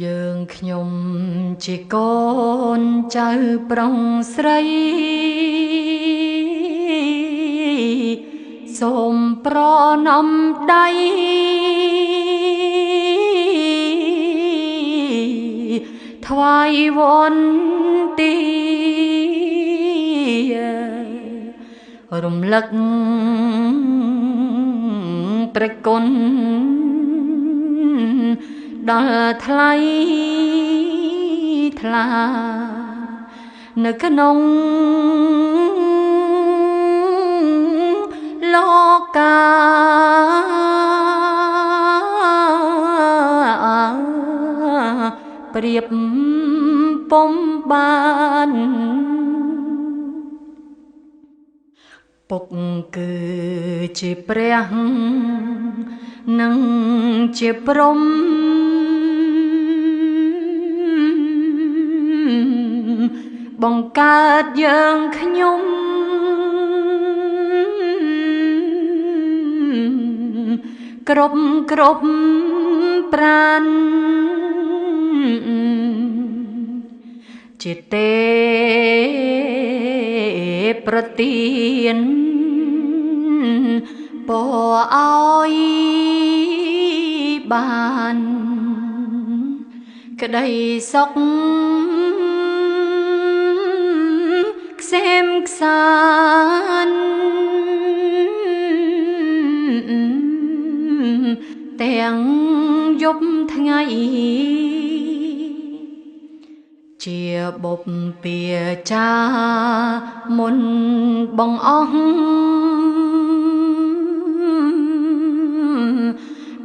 យើងខ្ញុំជាកូនចៅប្រុងស្រីសូមប្រណំដៃថ្វាយវន្ទារំលឹកព្រះគុណដល់ថ្លៃថ្លានៅក្នុងលោកកាប្រៀបពុំបានពុកគឺជាព្រះនិងជាព្រំបង្កើតយើងខ្ញុំគ្រប់ប្រាណជាទេប្រទានពរឲ្យបានក្តីសុខក្សេមក្សាន្តទាំងយប់ថ្ងៃជាបុព្វាចាមុនបងអស់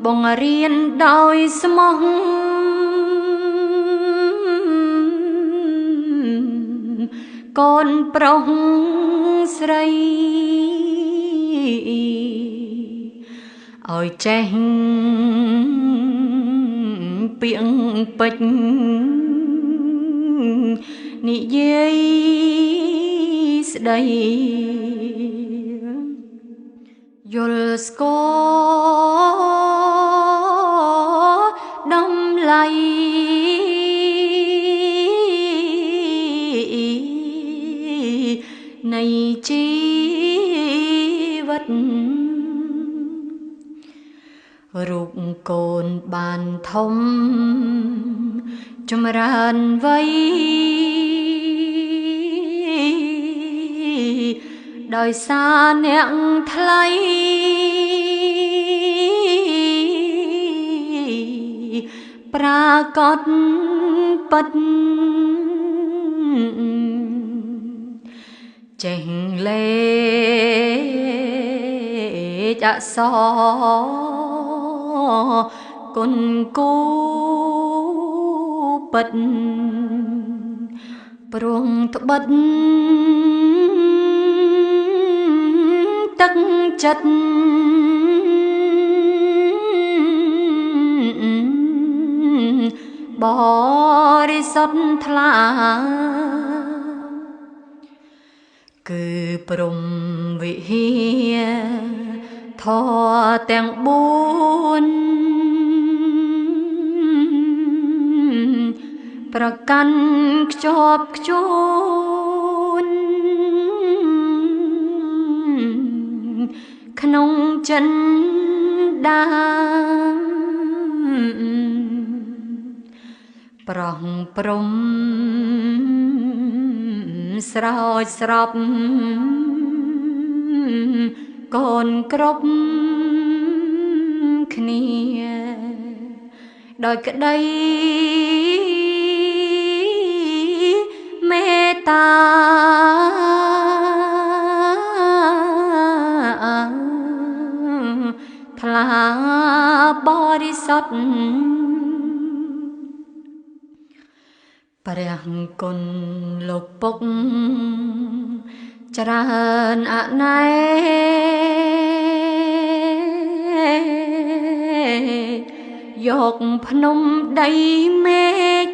បងរៀនដោយស្មោះកូនប្រុសស្រីឲ្យចេះពាក្យពេចនិយាយស្ដីយល់ស្គាល់តម្លៃនៃជីវិតរូបកូនបានធំចម្រើនវ័យដោយសារអ្នកថ្លៃប្រាកដពិតចេះលេចអក្សរគុណគូពិតព្រោះត្បិតទឹកចិត្តបរិសុទ្ធថ្លាគឺព្រំវិហារធម៌ទាំង4ប្រកាន់ខ្ជាប់ខ្ជួនក្នុងចិន្តាប្រោះព្រំស្រោចស្រពកូនគ្រប់គ្នាដោយក្តីមេត្តាថ្លាបរិសុទ្ធព្រះគុណលោកពុកច្រើនអណែយកភ្នំដីមេឃ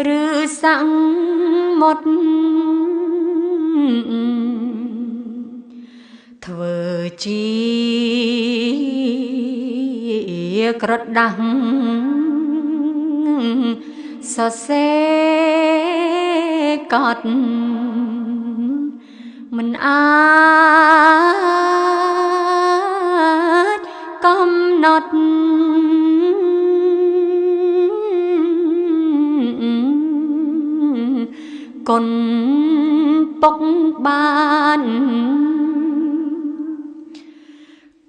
ឬសមុទ្រធ្វើជា ក្រដាស់សរសេរកត់មិនអាចកំណត់គុណពុកបាន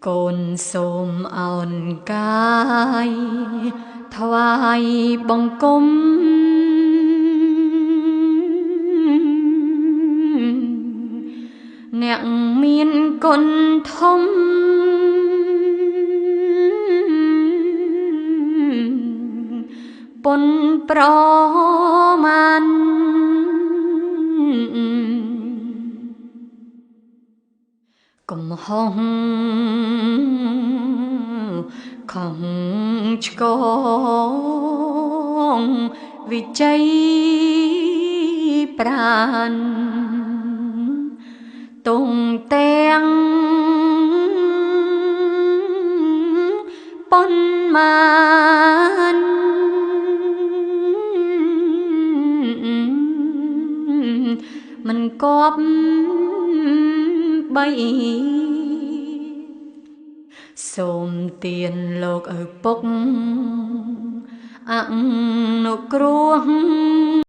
កូនសូមអោនកាយថ្វាយបង្គំអ្នកមានគុណធំពុនប្រមាណកំហុសខំឆ្កងវិជ័យប្រានតុងទាំងប៉ុន្មានមិនគប់បីសូមទានលោកឪពុកអនុគ្រោះ